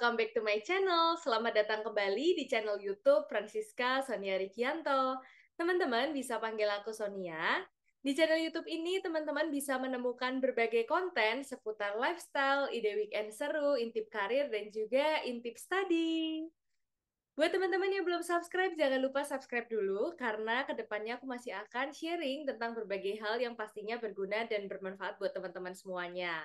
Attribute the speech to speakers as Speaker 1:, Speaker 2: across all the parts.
Speaker 1: welcome back to my channel. Selamat datang kembali di channel YouTube Francisca Sonia Rikianto. Teman-teman bisa panggil aku Sonia. Di channel YouTube ini teman-teman bisa menemukan berbagai konten seputar lifestyle, ide weekend seru, intip karir, dan juga intip study. Buat teman-teman yang belum subscribe, jangan lupa subscribe dulu, karena kedepannya aku masih akan sharing tentang berbagai hal yang pastinya berguna dan bermanfaat buat teman-teman semuanya.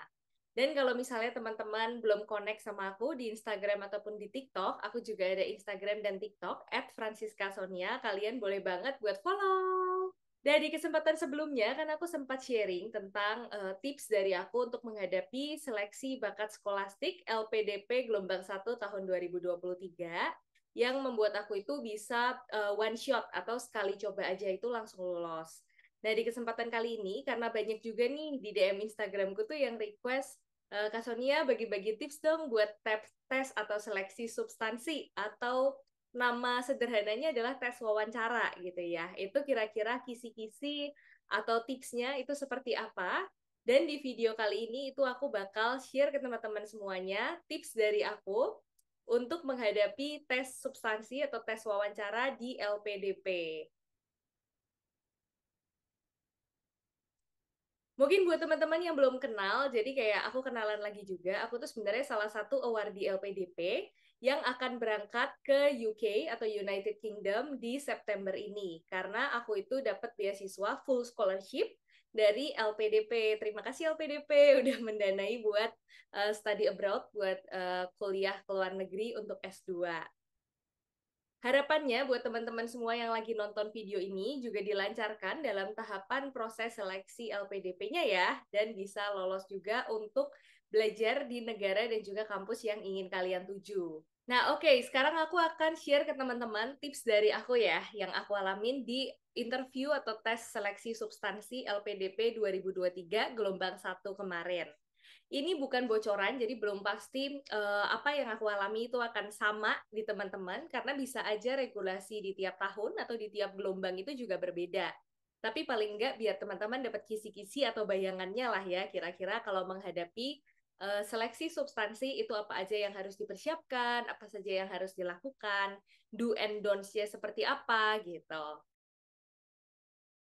Speaker 1: Dan kalau misalnya teman-teman belum connect sama aku di Instagram ataupun di TikTok, aku juga ada Instagram dan TikTok @franciscasonia. Kalian boleh banget buat follow. Dan di kesempatan sebelumnya kan aku sempat sharing tentang tips dari aku untuk menghadapi seleksi bakat skolastik LPDP gelombang 1 tahun 2023 yang membuat aku itu bisa one shot atau sekali coba aja itu langsung lolos. Nah, di kesempatan kali ini, karena banyak juga nih di DM Instagramku tuh yang request, Kak Sonia bagi-bagi tips dong buat tes atau seleksi substansi, atau nama sederhananya adalah tes wawancara gitu ya. Itu kira-kira kisi-kisi atau tipsnya itu seperti apa? Dan di video kali ini itu aku bakal share ke teman-teman semuanya tips dari aku untuk menghadapi tes substansi atau tes wawancara di LPDP. Mungkin buat teman-teman yang belum kenal, jadi kayak aku kenalan lagi juga, aku tuh sebenarnya salah satu award di LPDP yang akan berangkat ke UK atau United Kingdom di September ini. Karena aku itu dapat beasiswa full scholarship dari LPDP. Terima kasih LPDP udah mendanai buat study abroad, buat kuliah ke luar negeri untuk S2. Harapannya buat teman-teman semua yang lagi nonton video ini juga dilancarkan dalam tahapan proses seleksi LPDP-nya ya, dan bisa lolos juga untuk belajar di negara dan juga kampus yang ingin kalian tuju. Nah, oke, sekarang aku akan share ke teman-teman tips dari aku ya, yang aku alamin di interview atau tes seleksi substansi LPDP 2023 gelombang 1 kemarin. Ini bukan bocoran, jadi belum pasti apa yang aku alami itu akan sama di teman-teman, karena bisa aja regulasi di tiap tahun atau di tiap gelombang itu juga berbeda. Tapi paling enggak biar teman-teman dapat kisi-kisi atau bayangannya lah ya, kira-kira kalau menghadapi seleksi substansi itu apa aja yang harus dipersiapkan, apa saja yang harus dilakukan, do and don'ts-nya seperti apa gitu.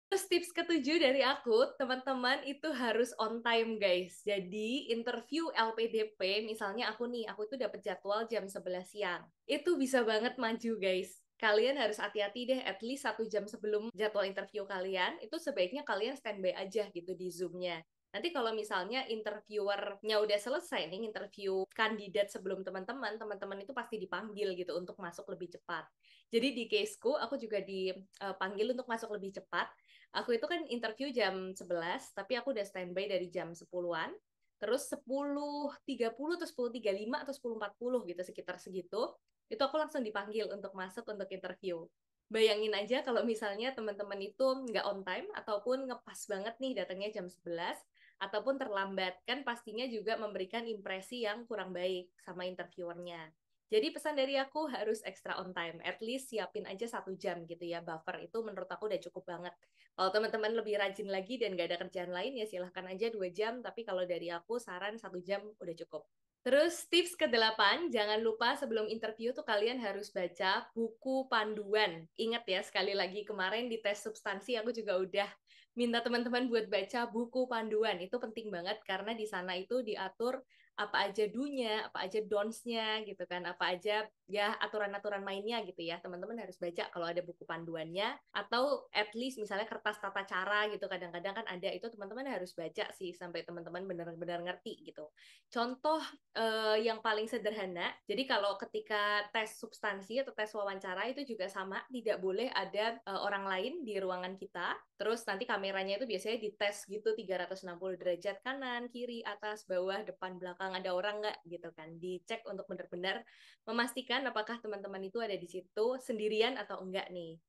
Speaker 1: Terus tips ketujuh dari aku, teman-teman itu harus on time guys. Jadi interview LPDP, misalnya aku itu dapat jadwal jam 11 siang. Itu bisa banget maju guys. Kalian harus hati-hati deh, at least 1 jam sebelum jadwal interview kalian, itu sebaiknya kalian standby aja gitu di Zoom-nya. Nanti kalau misalnya interviewernya udah selesai nih, interview kandidat sebelum teman-teman, teman-teman itu pasti dipanggil gitu untuk masuk lebih cepat. Jadi di caseku, aku juga dipanggil untuk masuk lebih cepat. Aku itu kan interview jam 11, tapi aku udah standby dari jam 10-an. Terus 10.30 atau 10.35 atau 10.40 gitu, sekitar segitu. Itu aku langsung dipanggil untuk masuk untuk interview. Bayangin aja kalau misalnya teman-teman itu nggak on time, ataupun ngepas banget nih datangnya jam 11, ataupun terlambat. Kan pastinya juga memberikan impresi yang kurang baik sama interviewernya. Jadi pesan dari aku harus extra on time. At least siapin aja 1 jam gitu ya, buffer itu menurut aku udah cukup banget. Kalau teman-teman lebih rajin lagi dan gak ada kerjaan lain ya silahkan aja 2 jam, tapi kalau dari aku saran 1 jam udah cukup. Terus tips ke-8, jangan lupa sebelum interview tuh kalian harus baca buku panduan. Ingat ya, sekali lagi kemarin di tes substansi aku juga udah minta teman-teman buat baca buku panduan. Itu penting banget karena di sana itu diatur apa aja do-nya, apa aja don'ts-nya gitu kan, apa aja ya aturan-aturan mainnya gitu ya. Teman-teman harus baca kalau ada buku panduannya, atau at least misalnya kertas tata cara gitu, kadang-kadang kan ada, itu teman-teman harus baca sih sampai teman-teman benar-benar ngerti gitu. Contoh yang paling sederhana, jadi kalau ketika tes substansi atau tes wawancara itu juga sama, tidak boleh ada orang lain di ruangan kita. Terus nanti kameranya itu biasanya dites gitu 360 derajat, kanan, kiri, atas, bawah, depan, belakang, ada orang nggak gitu kan. Dicek untuk benar-benar memastikan apakah teman-teman itu ada di situ sendirian atau enggak nih.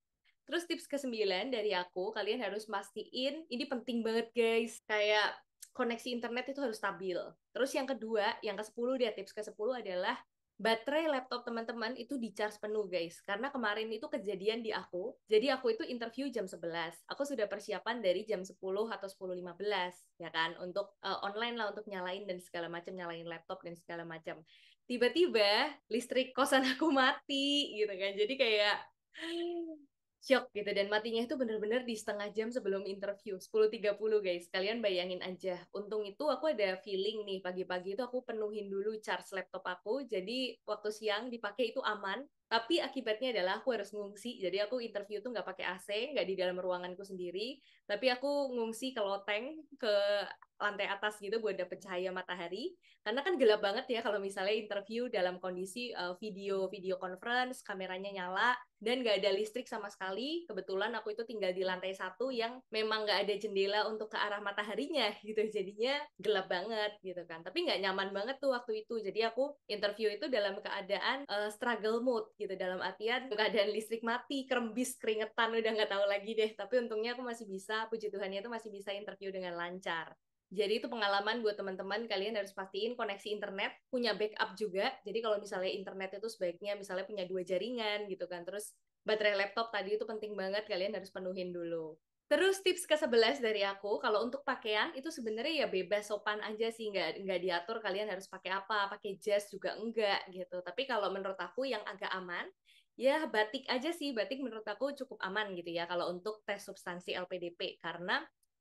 Speaker 1: Terus tips ke-9 dari aku, kalian harus mastiin, ini penting banget guys, kayak koneksi internet itu harus stabil. Terus yang kedua, yang ke-10 deh, tips ke-10 adalah baterai laptop teman-teman itu di-charge penuh guys. Karena kemarin itu kejadian di aku, jadi aku itu interview jam 11. Aku sudah persiapan dari jam 10 atau 10.15, ya kan, untuk online lah, untuk nyalain dan segala macam, nyalain laptop dan segala macam. tiba-tiba listrik kosan aku mati gitu kan. Jadi kayak shock gitu, dan matinya itu bener-bener di setengah jam sebelum interview 10.30 guys, kalian bayangin aja. Untung itu aku ada feeling nih, pagi-pagi itu aku penuhin dulu charge laptop aku, jadi waktu siang dipakai itu aman. Tapi akibatnya adalah aku harus ngungsi, jadi aku interview tuh nggak pakai AC, nggak di dalam ruanganku sendiri, tapi aku ngungsi ke loteng, ke lantai atas gitu buat dapet cahaya matahari. Karena kan gelap banget ya kalau misalnya interview dalam kondisi video conference, kameranya nyala, dan nggak ada listrik sama sekali. Kebetulan aku itu tinggal di lantai 1 yang memang nggak ada jendela untuk ke arah mataharinya gitu, jadinya gelap banget gitu kan. Tapi nggak nyaman banget tuh waktu itu, jadi aku interview itu dalam keadaan struggle mode gitu, dalam artian keadaan listrik mati, kerembis, keringetan, udah nggak tahu lagi deh. Tapi untungnya aku masih bisa, puji Tuhannya itu masih bisa interview dengan lancar. Jadi itu pengalaman buat teman-teman, kalian harus pastiin koneksi internet, punya backup juga. Jadi kalau misalnya internet itu sebaiknya misalnya punya 2 jaringan gitu kan. Terus baterai laptop tadi itu penting banget, kalian harus penuhin dulu. Terus tips ke-11 dari aku, kalau untuk pakaian itu sebenarnya ya bebas sopan aja sih, nggak diatur kalian harus pakai apa, pakai jas juga enggak gitu. Tapi kalau menurut aku yang agak aman, ya batik aja sih, batik menurut aku cukup aman gitu ya kalau untuk tes substansi LPDP, karena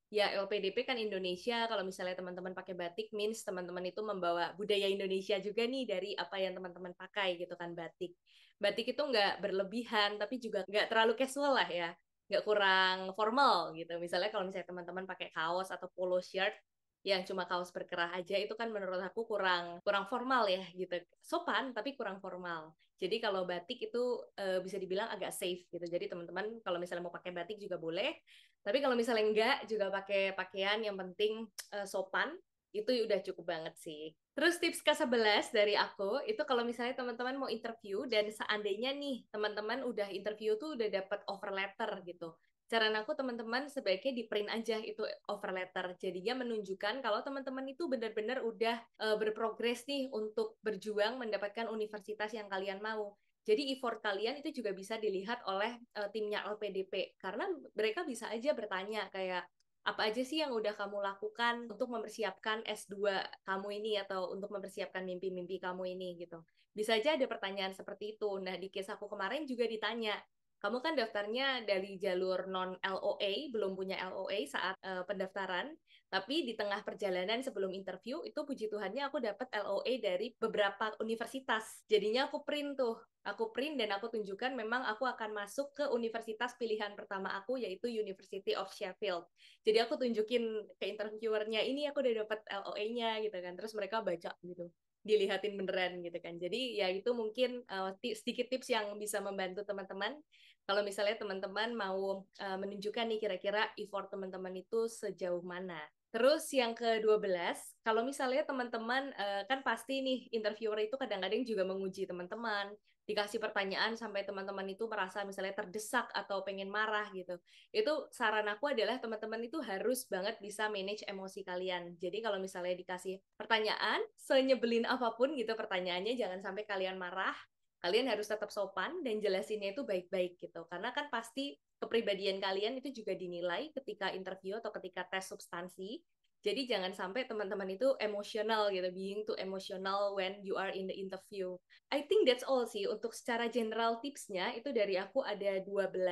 Speaker 1: ya LPDP kan Indonesia, kalau misalnya teman-teman pakai batik means teman-teman itu membawa budaya Indonesia juga nih dari apa yang teman-teman pakai gitu kan. Batik itu nggak berlebihan tapi juga nggak terlalu casual lah ya, nggak kurang formal gitu. Misalnya kalau misalnya teman-teman pakai kaos atau polo shirt yang cuma kaos berkerah aja, itu kan menurut aku kurang kurang formal ya gitu, sopan tapi kurang formal. Jadi kalau batik itu bisa dibilang agak safe gitu, jadi teman-teman kalau misalnya mau pakai batik juga boleh, tapi kalau misalnya enggak juga pakai pakaian yang penting sopan, itu udah cukup banget sih. Terus tips ke-11 dari aku, itu kalau misalnya teman-teman mau interview dan seandainya nih teman-teman udah interview tuh udah dapat offer letter gitu. Saran aku teman-teman sebaiknya di print aja itu offer letter. Jadinya menunjukkan kalau teman-teman itu benar-benar udah berprogres nih untuk berjuang mendapatkan universitas yang kalian mau. Jadi effort kalian itu juga bisa dilihat oleh timnya LPDP, karena mereka bisa aja bertanya kayak apa aja sih yang udah kamu lakukan untuk mempersiapkan S2 kamu ini atau untuk mempersiapkan mimpi-mimpi kamu ini gitu. Bisa aja ada pertanyaan seperti itu. Nah, di case aku kemarin juga ditanya, kamu kan daftarnya dari jalur non LOA, belum punya LOA saat pendaftaran, tapi di tengah perjalanan sebelum interview itu puji Tuhannya aku dapat LOA dari beberapa universitas. Jadinya aku print dan aku tunjukkan memang aku akan masuk ke universitas pilihan pertama aku, yaitu University of Sheffield. Jadi aku tunjukin ke interviewernya, ini aku udah dapat LOA-nya gitu kan. Terus mereka baca gitu, dilihatin beneran gitu kan. Jadi ya itu mungkin sedikit tips yang bisa membantu teman-teman kalau misalnya teman-teman mau menunjukkan nih kira-kira effort teman-teman itu sejauh mana. Terus yang ke-12, kalau misalnya teman-teman kan pasti nih interviewer itu kadang-kadang juga menguji teman-teman, dikasih pertanyaan sampai teman-teman itu merasa misalnya terdesak atau pengen marah gitu. Itu saran aku adalah teman-teman itu harus banget bisa manage emosi kalian. Jadi kalau misalnya dikasih pertanyaan, senyebelin apapun gitu pertanyaannya, jangan sampai kalian marah. Kalian harus tetap sopan dan jelasinnya itu baik-baik gitu. Karena kan pasti kepribadian kalian itu juga dinilai ketika interview atau ketika tes substansi. Jadi jangan sampai teman-teman itu emosional gitu, being too emotional when you are in the interview. I think that's all sih. Untuk secara general tipsnya itu dari aku ada 12.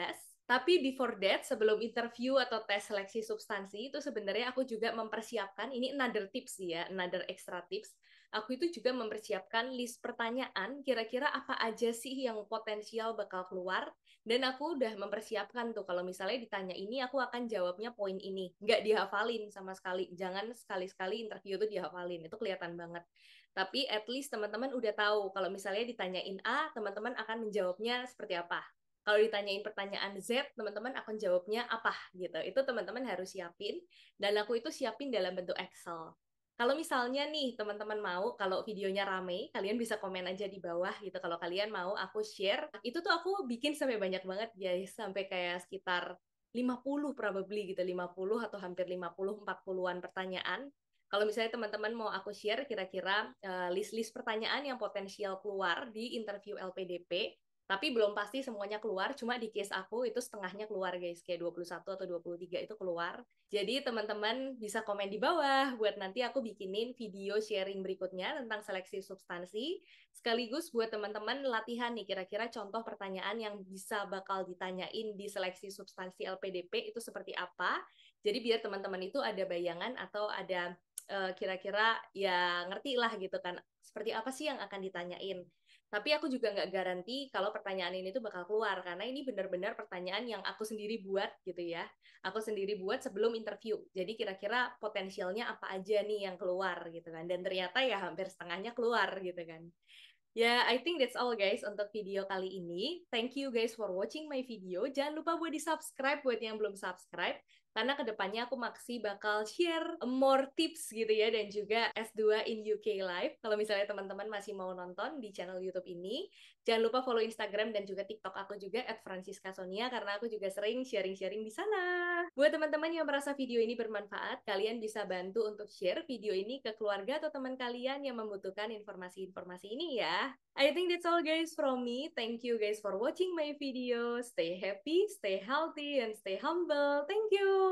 Speaker 1: Tapi before that, sebelum interview atau tes seleksi substansi, itu sebenarnya aku juga mempersiapkan, ini another tips ya, another extra tips. Aku itu juga mempersiapkan list pertanyaan, kira-kira apa aja sih yang potensial bakal keluar, dan aku udah mempersiapkan tuh, kalau misalnya ditanya ini, aku akan jawabnya poin ini. Nggak dihafalin sama sekali. Jangan sekali-sekali interview tuh dihafalin, itu kelihatan banget. Tapi at least teman-teman udah tahu, kalau misalnya ditanyain A, teman-teman akan menjawabnya seperti apa. Kalau ditanyain pertanyaan Z, teman-teman akan jawabnya apa gitu. Itu teman-teman harus siapin, dan aku itu siapin dalam bentuk Excel. Kalau misalnya nih teman-teman mau, kalau videonya rame, kalian bisa komen aja di bawah gitu. Kalau kalian mau aku share, itu tuh aku bikin sampai banyak banget guys, sampai kayak sekitar 50 probably gitu, 50 atau hampir 50, 40-an pertanyaan. Kalau misalnya teman-teman mau aku share kira-kira list-list pertanyaan yang potensial keluar di interview LPDP, Tapi belum pasti semuanya keluar, cuma di case aku itu setengahnya keluar guys, kayak 21 atau 23 itu keluar. Jadi teman-teman bisa komen di bawah buat nanti aku bikinin video sharing berikutnya tentang seleksi substansi, sekaligus buat teman-teman latihan nih kira-kira contoh pertanyaan yang bisa bakal ditanyain di seleksi substansi LPDP itu seperti apa. Jadi biar teman-teman itu ada bayangan atau ada kira-kira ya ngerti lah gitu kan, seperti apa sih yang akan ditanyain. Tapi aku juga nggak garansi kalau pertanyaan ini tuh bakal keluar, karena ini benar-benar pertanyaan yang aku sendiri buat gitu ya. Aku sendiri buat sebelum interview. Jadi kira-kira potensialnya apa aja nih yang keluar gitu kan. Dan ternyata ya hampir setengahnya keluar gitu kan. Ya, I think that's all guys untuk video kali ini. Thank you guys for watching my video. Jangan lupa buat di-subscribe buat yang belum subscribe. Karena kedepannya aku masih bakal share more tips gitu ya. Dan juga S2 in UK Live. Kalau misalnya teman-teman masih mau nonton di channel YouTube ini. Jangan lupa follow Instagram dan juga TikTok aku juga @franciscasonia. Karena aku juga sering sharing-sharing di sana. Buat teman-teman yang merasa video ini bermanfaat, kalian bisa bantu untuk share video ini ke keluarga atau teman kalian yang membutuhkan informasi-informasi ini ya. I think that's all guys from me. Thank you guys for watching my video. Stay happy, stay healthy, and stay humble. Thank you.